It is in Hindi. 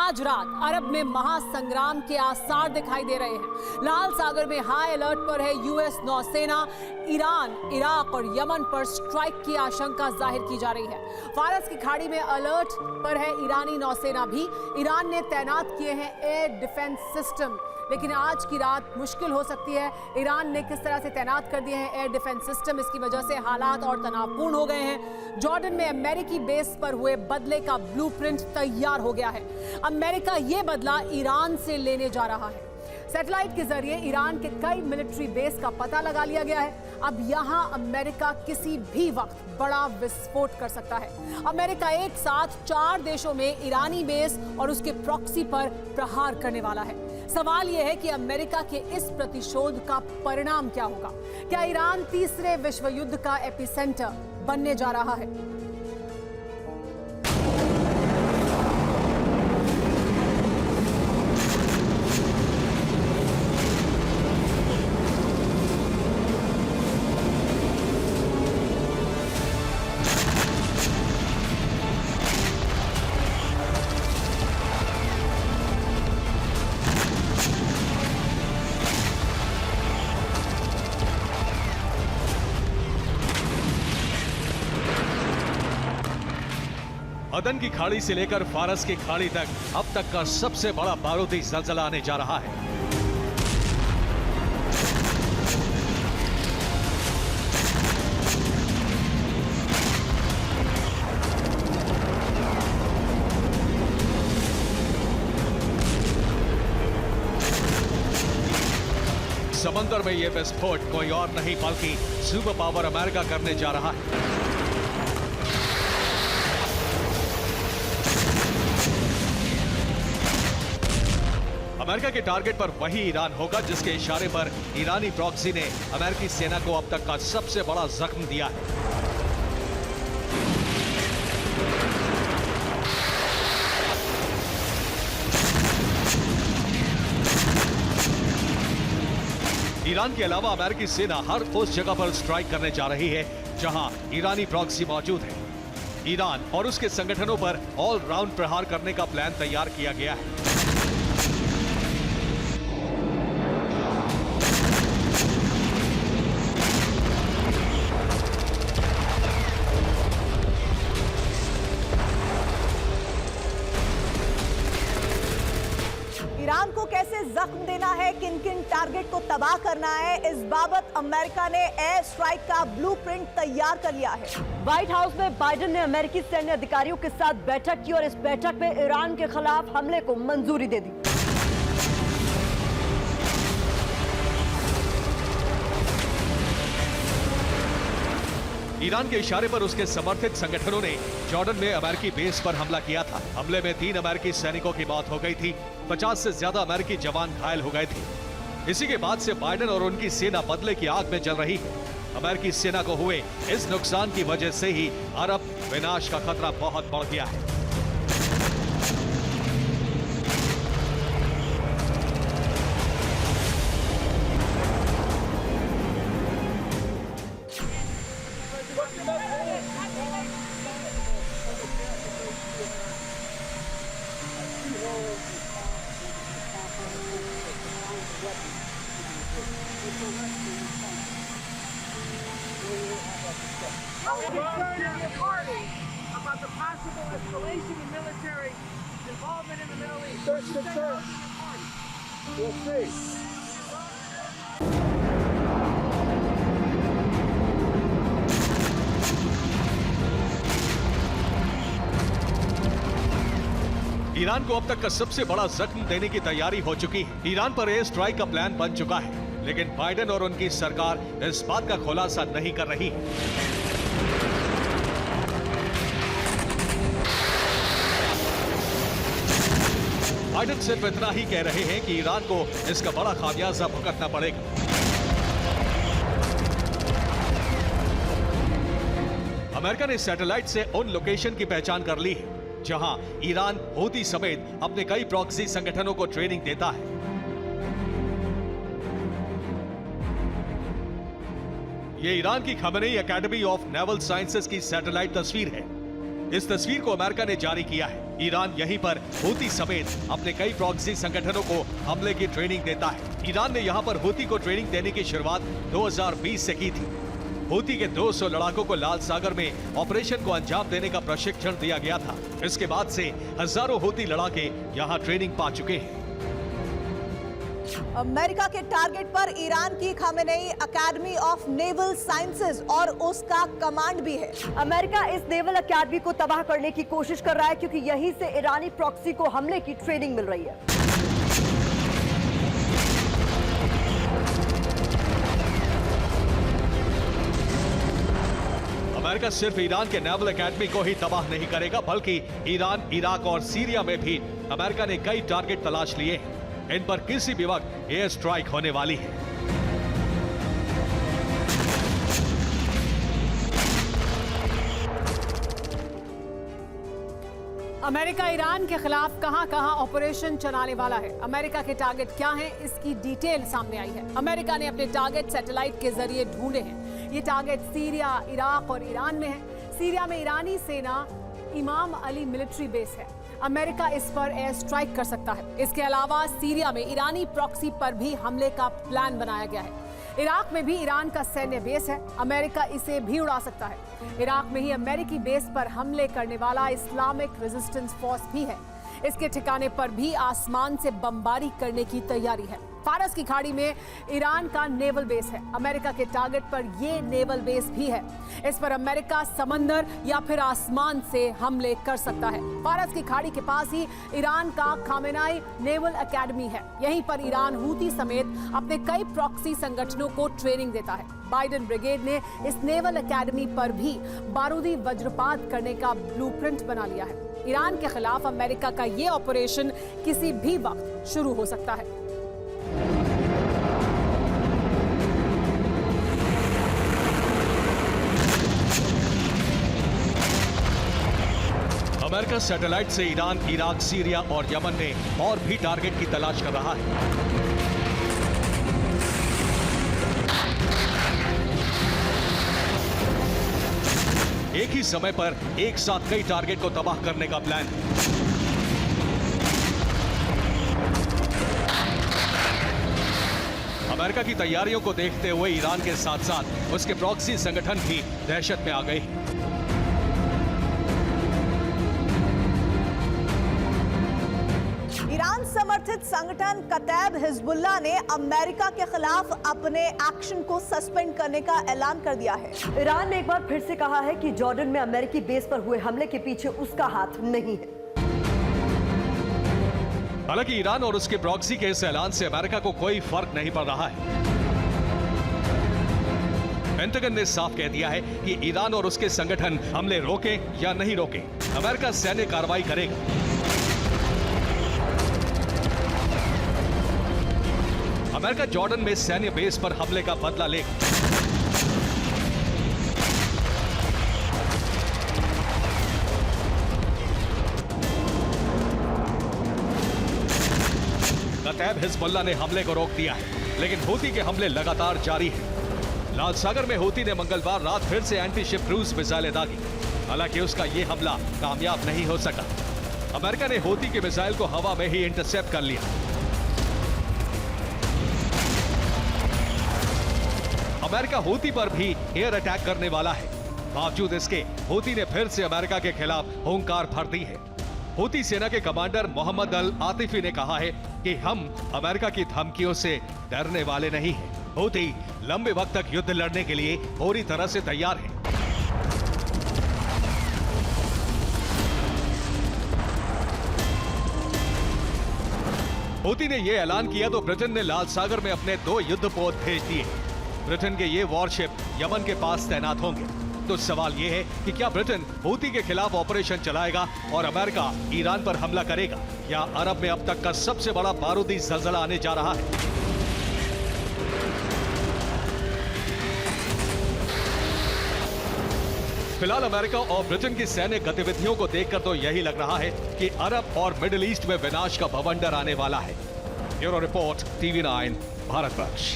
आज रात अरब में महासंग्राम के आसार दिखाई दे रहे हैं। लाल सागर में हाई अलर्ट पर है यूएस नौसेना। ईरान, इराक और यमन पर स्ट्राइक की आशंका जाहिर की जा रही है। फारस की खाड़ी में अलर्ट पर है ईरानी नौसेना भी। ईरान ने तैनात किए हैं एयर डिफेंस सिस्टम, लेकिन आज की रात मुश्किल हो सकती है। ईरान ने किस तरह से तैनात कर दिए हैं एयर डिफेंस सिस्टम, इसकी वजह से हालात और तनावपूर्ण हो गए हैं। जॉर्डन में अमेरिकी बेस पर हुए बदले का ब्लूप्रिंट तैयार हो गया है। अमेरिका ये बदला ईरान से लेने जा रहा है। सैटेलाइट के जरिए ईरान के कई मिलिट्री बेस का पता लगा लिया गया है। अब यहां अमेरिका किसी भी वक्त बड़ा विस्फोट कर सकता है। अमेरिका एक साथ 4 देशों में ईरानी बेस और उसके प्रॉक्सी पर प्रहार करने वाला है। सवाल यह है कि अमेरिका के इस प्रतिशोध का परिणाम क्या होगा? क्या ईरान तीसरे विश्व युद्ध का एपिसेंटर बनने जा रहा है? अदन की खाड़ी से लेकर फारस की खाड़ी तक अब तक का सबसे बड़ा बारूदी जलजला आने जा रहा है। समंदर में यह विस्फोट कोई और नहीं बल्कि सुपर पावर अमेरिका करने जा रहा है। अमेरिका के टारगेट पर वही ईरान होगा जिसके इशारे पर ईरानी प्रॉक्सी ने अमेरिकी सेना को अब तक का सबसे बड़ा जख्म दिया है। ईरान के अलावा अमेरिकी सेना हर उस जगह पर स्ट्राइक करने जा रही है जहां ईरानी प्रॉक्सी मौजूद है। ईरान और उसके संगठनों पर ऑल राउंड प्रहार करने का प्लान तैयार किया गया है। ईरान को कैसे जख्म देना है, किन किन टारगेट को तबाह करना है, इस बाबत अमेरिका ने एयर स्ट्राइक का ब्लूप्रिंट तैयार कर लिया है। व्हाइट हाउस में बाइडेन ने अमेरिकी सैन्य अधिकारियों के साथ बैठक की और इस बैठक में ईरान के खिलाफ हमले को मंजूरी दे दी। ईरान के इशारे पर उसके समर्थित संगठनों ने जॉर्डन में अमेरिकी बेस पर हमला किया था। हमले में 3 अमेरिकी सैनिकों की मौत हो गई थी, 50 से ज्यादा अमेरिकी जवान घायल हो गए थे। इसी के बाद से बाइडेन और उनकी सेना बदले की आग में जल रही है। अमेरिकी सेना को हुए इस नुकसान की वजह से ही अरब विनाश का खतरा बहुत बढ़ गया है। About the possible escalation in military involvement in the Middle East. Search the church. We'll see. Iran को अब तक का सबसे बड़ा जख्म देने की तैयारी हो चुकी है। ईरान पर एयर स्ट्राइक का प्लान बन चुका है, लेकिन बाइडेन और उनकी सरकार इस बात का खुलासा नहीं कर रही है। बाइडेन सिर्फ इतना ही कह रहे हैं कि ईरान को इसका बड़ा खामियाजा भुगतना पड़ेगा। अमेरिका ने सैटेलाइट से उन लोकेशन की पहचान कर ली है जहां ईरान हूती समेत अपने कई प्रॉक्सी संगठनों को ट्रेनिंग देता है। यह ईरान की Khamenei academy of naval sciences की सैटेलाइट तस्वीर है। इस तस्वीर को अमेरिका ने जारी किया है। ईरान यहीं पर हूती समेत अपने कई प्रॉक्सी संगठनों को हमले की ट्रेनिंग देता है। ईरान ने यहां पर हूती को ट्रेनिंग देने की शुरुआत 2020 से की थी। हूती के 200 लड़ाकों को लाल सागर में ऑपरेशन को अंजाम देने का प्रशिक्षण दिया गया था। इसके बाद से हजारों हूती लड़ाके यहां ट्रेनिंग पा चुके हैं। अमेरिका के टारगेट पर ईरान की Khamenei academy of naval sciences और उसका कमांड भी है। अमेरिका इस नेवल एकेडमी को तबाह करने की कोशिश कर रहा है क्योंकि यहीं से ईरानी प्रॉक्सी को हमले की ट्रेनिंग मिल रही है। अमेरिका सिर्फ ईरान के नेवल एकेडमी को ही तबाह नहीं करेगा, बल्कि ईरान, इराक और सीरिया में भी अमेरिका ने कई टारगेट तलाश लिए हैं। इन पर किसी भी वक्त एयर स्ट्राइक होने वाली है। अमेरिका ईरान के खिलाफ कहां-कहां ऑपरेशन चलाने वाला है, अमेरिका के टारगेट क्या हैं, इसकी डिटेल सामने आई है। अमेरिका ने अपने टारगेट सैटेलाइट के जरिए ढूंढे हैं। ये टारगेट सीरिया, इराक और ईरान में है। सीरिया में ईरानी सेना इमाम अली मिलिट्री बेस है। अमेरिका इस पर एयर स्ट्राइक कर सकता है। इसके अलावा सीरिया में ईरानी प्रॉक्सी पर भी हमले का प्लान बनाया गया है। इराक में भी ईरान का सैन्य बेस है, अमेरिका इसे भी उड़ा सकता है। इराक में ही अमेरिकी बेस पर हमले करने वाला इस्लामिक रेजिस्टेंस फोर्स भी है। इसके ठिकाने पर भी आसमान से बमबारी करने की तैयारी है। फारस की खाड़ी में ईरान का नेवल बेस है। अमेरिका के टारगेट पर यह नेवल बेस भी है। इस पर अमेरिका समंदर या फिर आसमान से हमले कर सकता है। फारस की खाड़ी के पास ही ईरान का खामेनेई नेवल एकेडमी है। यहीं पर ईरान हूती समेत अपने कई प्रॉक्सी संगठनों को ट्रेनिंग देता है। बाइडन ब्रिगेड ने इस नेवल एकेडमी पर भी बारूदी वज्रपात करने का ब्लूप्रिंट बना लिया है। ईरान के खिलाफ अमेरिका का ये ऑपरेशन किसी भी वक्त शुरू हो सकता है। अमेरिका सैटेलाइट से ईरान, इराक, सीरिया और यमन में और भी टारगेट की तलाश कर रहा है। एक ही समय पर एक साथ कई टारगेट को तबाह करने का प्लान है। अमेरिका की तैयारियों को देखते हुए ईरान के साथ साथ उसके प्रॉक्सी संगठन भी दहशत में आ गए हैं। ईरान समर्थित संगठन कतैब हिजबुल्लाह ने अमेरिका के खिलाफ अपने एक्शन को सस्पेंड करने का ऐलान कर दिया है। ईरान ने एक बार फिर से कहा है कि जॉर्डन में अमेरिकी बेस पर हुए हमले के पीछे उसका हाथ नहीं है। हालांकि ईरान और उसके प्रॉक्सी के इस ऐलान से अमेरिका को कोई फर्क नहीं पड़ रहा है। पेंटागन ने साफ कह दिया है कि ईरान और उसके संगठन हमले रोकें या नहीं रोकें, अमेरिका सैन्य कार्रवाई करेगा। अमेरिका जॉर्डन में सैन्य बेस पर हमले का बदला लेगा। कतैब हिजबुल्लाह ने हमले को रोक दिया है, लेकिन हूती के हमले लगातार जारी हैं। लाल सागर में हूती ने मंगलवार रात फिर से एंटी शिप क्रूज मिसाइलें दागी। हालांकि उसका यह हमला कामयाब नहीं हो सका। अमेरिका ने हूती के मिसाइल को हवा में ही इंटरसेप्ट कर लिया। अमेरिका हूती पर भी एयर अटैक करने वाला है। बावजूद इसके हूती ने फिर से अमेरिका के खिलाफ हुंकार भर दी है। हूती सेना के कमांडर मोहम्मद अल आतिफी ने कहा है कि हम अमेरिका की धमकियों से डरने वाले नहीं हैं। हूती लंबे वक्त तक युद्ध लड़ने के लिए पूरी तरह से तैयार है। हूती ने यह ऐलान किया तो ब्रिटेन ने लाल सागर में अपने 2 युद्धपोत भेज दिए। ब्रिटेन के ये वॉरशिप यमन के पास तैनात होंगे। तो सवाल यह है कि क्या ब्रिटेन हूती के खिलाफ ऑपरेशन चलाएगा और अमेरिका ईरान पर हमला करेगा, या अरब में अब तक का सबसे बड़ा बारूदी ज़लज़ला आने जा रहा है। फिलहाल अमेरिका और ब्रिटेन की सैन्य गतिविधियों को देखकर तो यही लग रहा है कि अरब और मिडिल ईस्ट में विनाश का भवंडर आने वाला है। Bureau report, TV9, Bharatvarsh.